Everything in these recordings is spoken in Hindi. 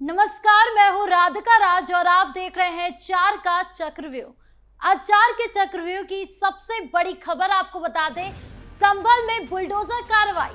नमस्कार, मैं हूँ राधिका राज और आप देख रहे हैं चार का चक्रव्यूह। आज चार के चक्रव्यूह की सबसे बड़ी खबर आपको बता दें, संभल में बुलडोजर कार्रवाई।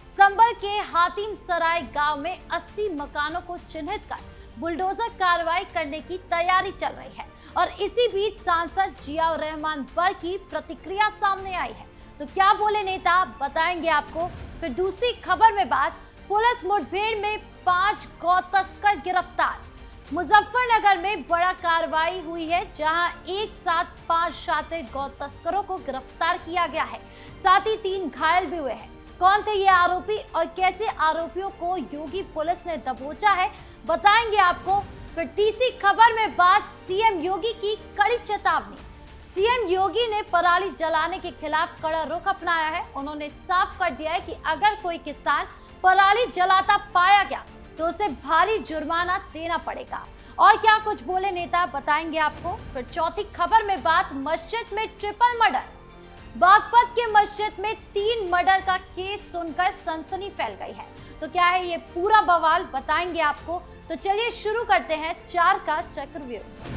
संभल के हातिम सराय गांव में 80 मकानों को चिन्हित कर बुलडोजर कार्रवाई करने की तैयारी चल रही है और इसी बीच सांसद जियाउर रहमान बर की प्रतिक्रिया सामने आई है। तो क्या बोले नेता, बताएंगे आपको। फिर दूसरी खबर में बात, पुलिस मुठभेड़ में 5 गौ तस्कर गिरफ्तार। मुजफ्फरनगर में बड़ा कार्रवाई हुई है, जहां एक साथ 5 शातिर गौ तस्करों को गिरफ्तार किया गया है, साथ ही 3 घायल भी हुए हैं। कौन थे ये आरोपी और कैसे आरोपियों को योगी पुलिस ने दबोचा है, बताएंगे आपको। फिर तीसरी खबर में बात, सीएम योगी की कड़ी चेतावनी। सीएम योगी ने पराली जलाने के खिलाफ कड़ा रुख अपनाया है। उन्होंने साफ कर दिया है कि अगर कोई किसान पराली जलाता पाया गया तो उसे भारी जुर्माना देना पड़ेगा। और क्या कुछ बोले नेता, बताएंगे आपको। फिर चौथी खबर में बात, मस्जिद में ट्रिपल मर्डर। बागपत के मस्जिद में 3 मर्डर का केस सुनकर सनसनी फैल गई है। तो क्या है ये पूरा बवाल, बताएंगे आपको। तो चलिए शुरू करते हैं चार का चक्रव्यूह।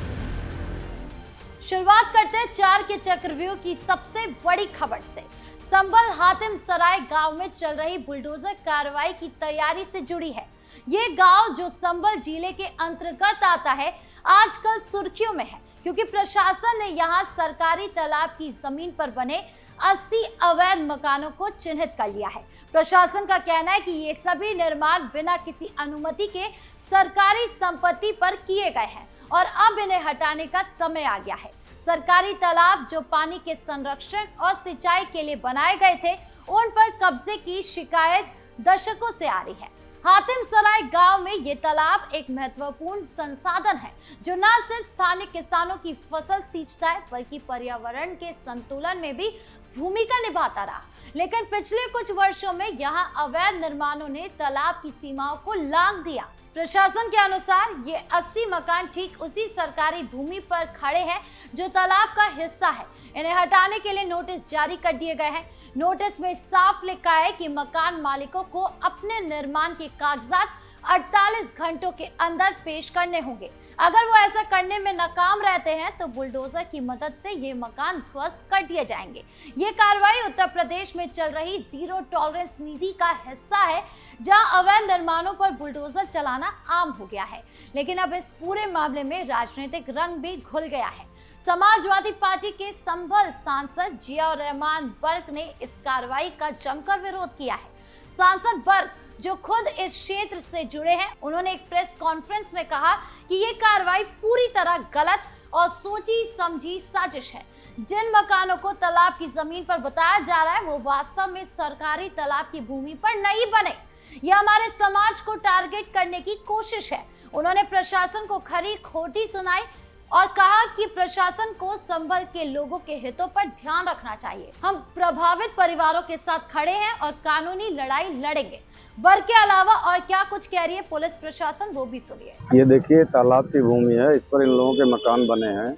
शुरुआत करते हैं चार के चक्रव्यूह की सबसे बड़ी खबर से। संभल हातिम सराय गांव में चल रही बुलडोजर कार्रवाई की तैयारी से जुड़ी है। ये गांव जो संभल जिले के अंतर्गत आता है, आजकल सुर्खियों में है क्योंकि प्रशासन ने यहां सरकारी तालाब की जमीन पर बने 80 अवैध मकानों को चिन्हित कर लिया है। प्रशासन का कहना है कि ये सभी निर्माण बिना किसी अनुमति के सरकारी संपत्ति पर किए गए हैं और अब इन्हें हटाने का समय आ गया है। सरकारी तालाब जो पानी के संरक्षण और सिंचाई के लिए बनाए गए थे, उन पर कब्जे की शिकायत दशकों से आ रही है। हातिम सराय गांव में ये तालाब एक महत्वपूर्ण संसाधन है जो न सिर्फ स्थानीय किसानों की फसल सींचता है बल्कि पर्यावरण के संतुलन में भी भूमिका निभाता रहा। लेकिन पिछले कुछ वर्षों में यहाँ अवैध निर्माणों ने तालाब की सीमाओं को लांघ दिया। प्रशासन के अनुसार ये 80 मकान ठीक उसी सरकारी भूमि पर खड़े हैं जो तालाब का हिस्सा है। इन्हें हटाने के लिए नोटिस जारी कर दिए गए हैं। नोटिस में साफ लिखा है कि मकान मालिकों को अपने निर्माण के कागजात 48 घंटों के अंदर पेश करने होंगे। अगर वो ऐसा करने में नाकाम रहते हैं तो बुलडोजर की मदद से ये मकान ध्वस्त कर दिए जाएंगे। ये कार्रवाई उत्तर प्रदेश में चल रही जीरो टॉलरेंस नीति का हिस्सा है, जहां अवैध निर्माणों पर बुलडोजर चलाना आम हो गया है। लेकिन अब इस पूरे मामले में राजनीतिक रंग भी घुल गया है। समाजवादी पार्टी के संभल सांसद जियाउर रहमान बर ने इस कार्रवाई का जमकर विरोध किया है। सांसद बर, जो खुद इस क्षेत्र से जुड़े हैं, उन्होंने एक प्रेस कॉन्फ्रेंस में कहा कि ये कार्रवाई पूरी तरह गलत और सोची समझी साजिश है। जिन मकानों को तालाब की जमीन पर बताया जा रहा है वो वास्तव में सरकारी तालाब की भूमि पर नहीं बने। यह हमारे समाज को टारगेट करने की कोशिश है। उन्होंने प्रशासन को खरी खोटी सुनाई और कहा कि प्रशासन को संभल के लोगों के हितों पर ध्यान रखना चाहिए। हम प्रभावित परिवारों के साथ खड़े हैं और कानूनी लड़ाई लड़ेंगे। बर के अलावा और क्या कुछ कह रही है पुलिस प्रशासन, वो भी सुनिए। ये देखिए, तालाब की भूमि है, इस पर इन लोगों के मकान बने हैं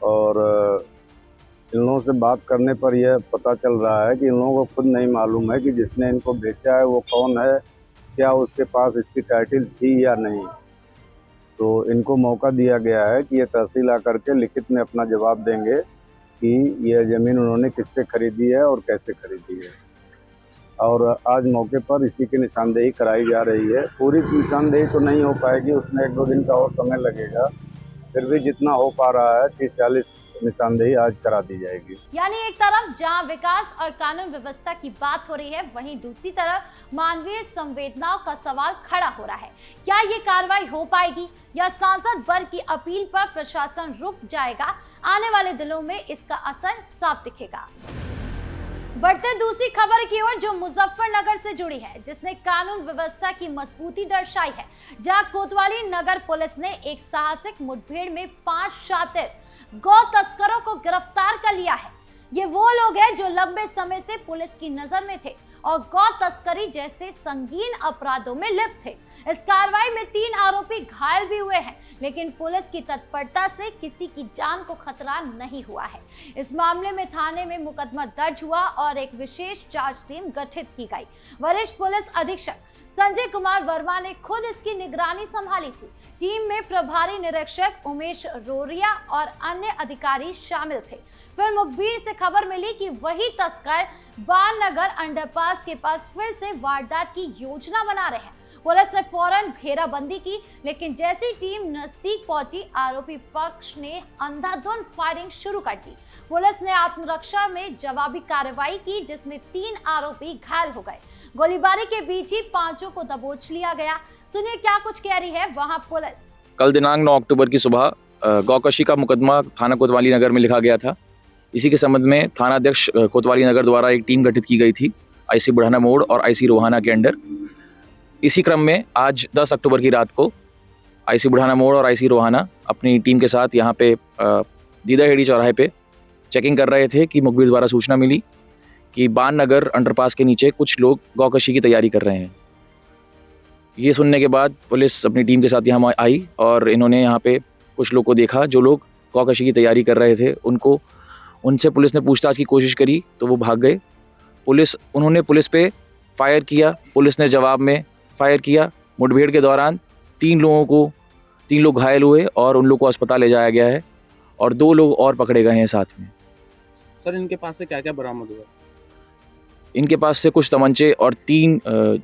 और इन लोगों से बात करने पर यह पता चल रहा है कि इन लोगों को खुद नहीं मालूम है कि जिसने इनको बेचा है वो कौन है, क्या उसके पास इसकी टाइटल थी या नहीं। तो इनको मौका दिया गया है कि ये तहसील आकर के लिखित में अपना जवाब देंगे कि यह ज़मीन उन्होंने किससे खरीदी है और कैसे खरीदी है। और आज मौके पर इसी की निशानदेही कराई जा रही है। पूरी निशानदेही तो नहीं हो पाएगी, उसमें 1-2 दिन का और समय लगेगा। फिर भी जितना हो पा रहा है 30-40 निशानदेही आज करा दी जाएगी। यानी एक तरफ जहां विकास और कानून व्यवस्था की बात हो रही है, वहीं दूसरी तरफ मानवीय संवेदनाओं का सवाल खड़ा हो रहा है। क्या ये कार्रवाई हो पाएगी या सांसद बर की अपील पर प्रशासन रुक जाएगा? आने वाले दिनों में इसका असर साफ दिखेगा। बढ़ते दूसरी खबर की ओर, जो मुजफ्फरनगर से जुड़ी है, जिसने कानून व्यवस्था की मजबूती दर्शाई है, जहां कोतवाली नगर पुलिस ने एक साहसिक मुठभेड़ में 5 शातिर गौ तस्करों को गिरफ्तार कर लिया है। ये वो लोग हैं जो लंबे समय से पुलिस की नजर में थे और गौ तस्करी जैसे संगीन अपराधों में लिप्त थे। इस कार्रवाई में 3 आरोपी घायल भी हुए हैं, लेकिन पुलिस की तत्परता से किसी की जान को खतरा नहीं हुआ है। इस मामले में थाने में मुकदमा दर्ज हुआ और एक विशेष जांच टीम गठित की गई। वरिष्ठ पुलिस अधीक्षक संजय कुमार वर्मा ने खुद इसकी निगरानी संभाली थी। टीम में प्रभारी निरीक्षक उमेश रोरिया और अन्य अधिकारी शामिल थे। फिर मुखबिर से खबर मिली कि वही तस्कर बाणनगर अंडरपास के पास फिर से वारदात की योजना बना रहे हैं। पुलिस ने फौरन घेराबंदी की, लेकिन जैसी टीम नजदीक पहुंची, आरोपी पक्ष ने अंधाधुंध फायरिंग शुरू कर दी। पुलिस ने आत्मरक्षा में जवाबी कार्रवाई की, जिसमें 3 आरोपी घायल हो गए। गोलीबारी के बीच ही 5 को दबोच लिया गया। सुनिए क्या कुछ कह रही है वहां पुलिस। कल दिनांक 9 अक्टूबर की सुबह गौकशी का मुकदमा थाना कोतवाली नगर में लिखा गया था। इसी के संबंध में थानाध्यक्ष कोतवाली नगर द्वारा एक टीम गठित की गई थी, आईसी बुढ़ाना मोड़ और आईसी रोहाना के अंडर। इसी क्रम में आज 10 अक्टूबर की रात को आईसी बुढ़ाना मोड़ और आईसी रोहाना अपनी टीम के साथ यहाँ पे दीदाहेड़ी चौराहे पे चेकिंग कर रहे थे कि मुखबिर द्वारा सूचना मिली कि बाणनगर अंडरपास के नीचे कुछ लोग गौकशी की तैयारी कर रहे हैं। ये सुनने के बाद पुलिस अपनी टीम के साथ यहाँ आई और इन्होंने यहाँ पे कुछ लोग को देखा जो लोग गौकशी की तैयारी कर रहे थे। उनसे पुलिस ने पूछताछ की कोशिश करी तो वो भाग गए। उन्होंने पुलिस पे फायर किया। पुलिस ने जवाब में फायर किया। मुठभेड़ के दौरान 3 लोग घायल हुए और उन लोगों को अस्पताल ले जाया गया है और 2 लोग और पकड़े गए हैं साथ में। सर, इनके पास से क्या क्या बरामद हुआ? इनके पास से कुछ तमंचे और 3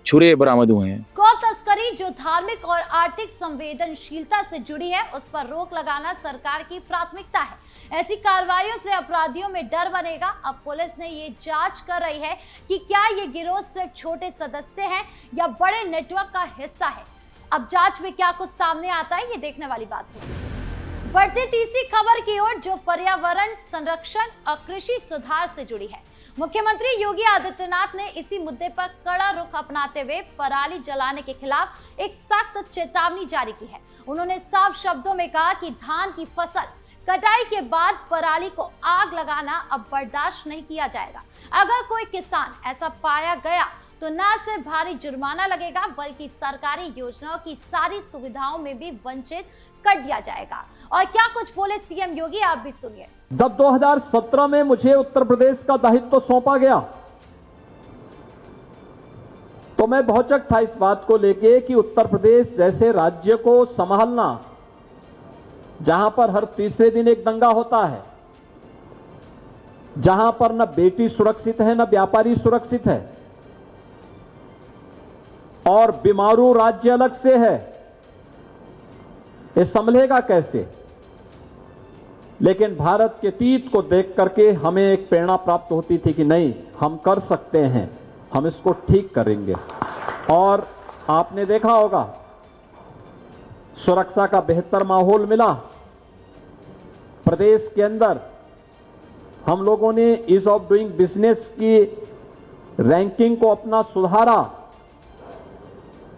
छुरे बरामद हुए हैं। गौ तस्करी जो धार्मिक और आर्थिक संवेदनशीलता से जुड़ी है, उस पर रोक लगाना सरकार की प्राथमिकता है। ऐसी कार्रवाइयों से अपराधियों में डर बनेगा। अब पुलिस ने ये जांच कर रही है कि क्या ये गिरोह सिर्फ छोटे सदस्य हैं या बड़े नेटवर्क का हिस्सा है। अब जांच में क्या कुछ सामने आता है, ये देखने वाली बात है। बढ़ती तीसरी खबर की ओर, जो पर्यावरण संरक्षण और कृषि सुधार से जुड़ी है। मुख्यमंत्री योगी आदित्यनाथ ने इसी मुद्दे पर कड़ा रुख अपनाते हुए पराली जलाने के खिलाफ एक सख्त चेतावनी जारी की है। उन्होंने साफ शब्दों में कहा कि धान की फसल कटाई के बाद पराली को आग लगाना अब बर्दाश्त नहीं किया जाएगा। अगर कोई किसान ऐसा पाया गया तो न सिर्फ भारी जुर्माना लगेगा, बल्कि सरकारी योजनाओं की सारी सुविधाओं में भी वंचित कर दिया जाएगा। और क्या कुछ बोले सीएम योगी, आप भी सुनिए। जब 2017 में मुझे उत्तर प्रदेश का दायित्व सौंपा गया तो मैं भौचक था इस बात को लेके कि उत्तर प्रदेश जैसे राज्य को संभालना, जहां पर हर तीसरे दिन एक दंगा होता है, जहां पर न बेटी सुरक्षित है न व्यापारी सुरक्षित है और बीमारू राज्य अलग से है, ये संभलेगा कैसे। लेकिन भारत के अतीत को देख करके हमें एक प्रेरणा प्राप्त होती थी कि नहीं, हम कर सकते हैं, हम इसको ठीक करेंगे। और आपने देखा होगा सुरक्षा का बेहतर माहौल मिला प्रदेश के अंदर। हम लोगों ने ईज ऑफ डूइंग बिजनेस की रैंकिंग को अपना सुधारा।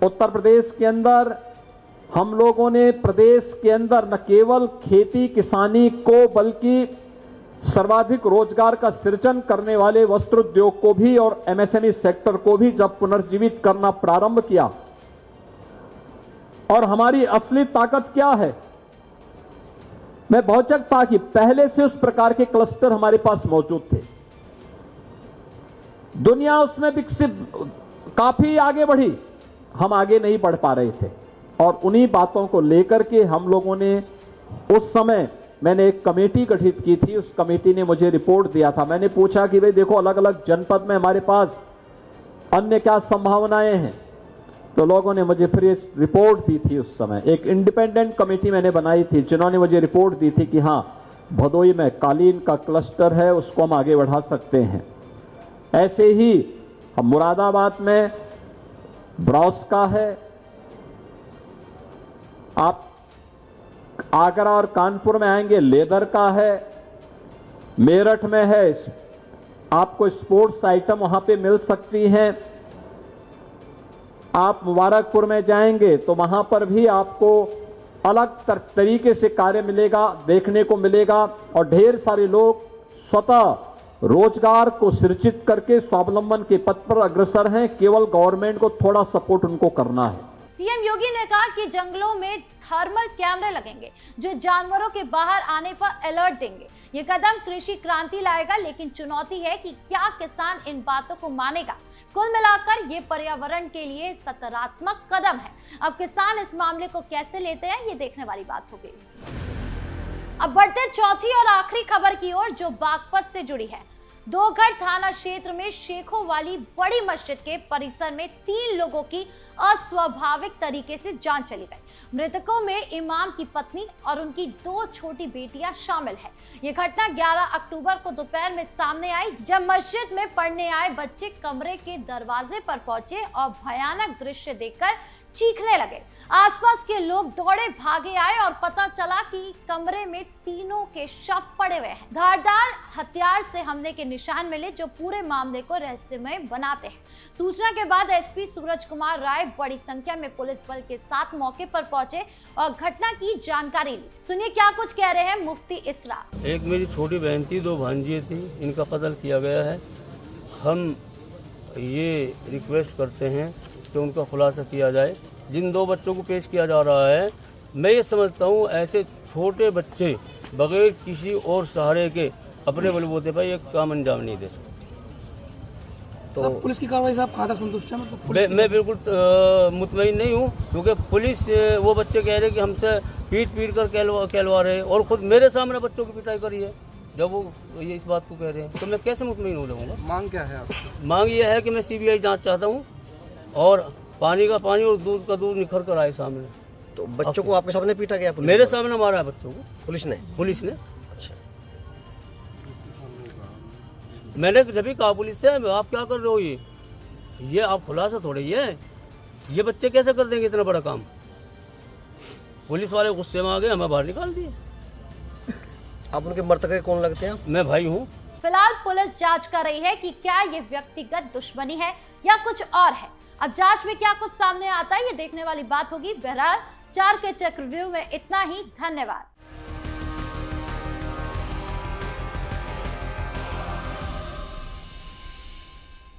उत्तर प्रदेश के अंदर हम लोगों ने प्रदेश के अंदर न केवल खेती किसानी को बल्कि सर्वाधिक रोजगार का सृजन करने वाले वस्त्र उद्योग को भी और एमएसएमई सेक्टर को भी जब पुनर्जीवित करना प्रारंभ किया। और हमारी असली ताकत क्या है, मैं भौचक था कि पहले से उस प्रकार के क्लस्टर हमारे पास मौजूद थे। दुनिया उसमें विकसित काफी आगे बढ़ी, हम आगे नहीं बढ़ पा रहे थे। और उन्हीं बातों को लेकर के हम लोगों ने उस समय, मैंने एक कमेटी गठित की थी, उस कमेटी ने मुझे रिपोर्ट दिया था। मैंने पूछा कि भाई देखो, अलग अलग जनपद में हमारे पास अन्य क्या संभावनाएं हैं, तो लोगों ने मुझे फिर इस रिपोर्ट दी थी। उस समय एक इंडिपेंडेंट कमेटी मैंने बनाई थी जिन्होंने मुझे रिपोर्ट दी थी कि हाँ, भदोई में कालीन का क्लस्टर है, उसको हम आगे बढ़ा सकते हैं। ऐसे ही हम मुरादाबाद में ब्राउस का है, आप आगरा और कानपुर में आएंगे लेदर का है, मेरठ में है, आपको स्पोर्ट्स आइटम वहां पे मिल सकती हैं। आप मुबारकपुर में जाएंगे तो वहां पर भी आपको अलग तरीके से कार्य मिलेगा, देखने को मिलेगा। और ढेर सारे लोग स्वतः रोजगार को सृजित करके स्वावलंबन के पथ पर अग्रसर हैं। केवल गवर्नमेंट को थोड़ा सपोर्ट उनको करना है। सीएम योगी ने कहा कि जंगलों में थर्मल कैमरे लगेंगे जो जानवरों के बाहर आने पर अलर्ट देंगे। ये कदम कृषि क्रांति लाएगा, लेकिन चुनौती है कि क्या किसान इन बातों को मानेगा। कुल मिलाकर ये पर्यावरण के लिए सकारात्मक कदम है। अब किसान इस मामले को कैसे लेते हैं, ये देखने वाली बात होगी। अब बढ़ते चौथी और आखिरी खबर की ओर, जो बागपत से जुड़ी है। दोघर थाना क्षेत्र में शेखों वाली बड़ी मस्जिद के परिसर में 3 लोगों की अस्वाभाविक तरीके से जान चली गई। मृतकों में इमाम की पत्नी और उनकी 2 छोटी बेटियां शामिल है। ये घटना 11 अक्टूबर को दोपहर में सामने आई, जब मस्जिद में पढ़ने आए बच्चे कमरे के दरवाजे पर पहुंचे और भयानक दृश्य देखकर चीखने लगे। आसपास के लोग दौड़े भागे आए और पता चला कि कमरे में तीनों के शव पड़े हुए हैं। धारदार हथियार से हमले के निशान मिले, जो पूरे मामले को रहस्यमय बनाते हैं। सूचना के बाद एसपी सूरज कुमार राय बड़ी संख्या में पुलिस बल के साथ मौके पर पहुंचे और घटना की जानकारी ली। सुनिए क्या कुछ कह रहे हैं मुफ्ती इसरा। एक मेरी छोटी बहन थी, 2 भांजियाँ थी, इनका कत्ल किया गया है। हम ये रिक्वेस्ट करते हैं कि उनका खुलासा किया जाए। जिन 2 बच्चों को पेश किया जा रहा है, मैं ये समझता हूँ ऐसे छोटे बच्चे बगैर किसी और सहारे के अपने बलबूते पर एक काम अंजाम नहीं दे सकते। तो पुलिस की कार्रवाई से आप कहाँ तक संतुष्ट हैं? मतलब मैं बिल्कुल मुतमईन नहीं हूँ, क्योंकि पुलिस वो बच्चे कह रहे हैं कि हमसे पीट कर कहलवा रहे हैं, और खुद मेरे सामने बच्चों की पिटाई करी है। जब वो ये इस बात को कह रहे हैं तो मैं कैसे मुतमईन हो जाऊँगा? मांग क्या है आपकी? मांग ये है कि मैं CBI जांच चाहता हूँ और पानी का पानी और दूध का दूध निखर कर आए सामने। तो बच्चों को आपके सामने पीटा गया? मेरे सामने मारा है बच्चों को पुलिस ने? अच्छा, मैंने जब भी कहा पुलिस से, आप क्या कर रहे हो? ये आप खुलासा थोड़े ये बच्चे कैसे कर देंगे इतना बड़ा काम? पुलिस वाले गुस्से में आ गए, हमें बाहर निकाल दिए। आप उनके मृतक कौन लगते हैं? मैं भाई हूँ। फिलहाल पुलिस जांच कर रही है कि क्या ये व्यक्तिगत दुश्मनी है या कुछ और है। अब जांच में क्या कुछ सामने आता है, ये देखने वाली बात होगी। बहरहाल 4 के चक्रव्यूह में इतना ही। धन्यवाद।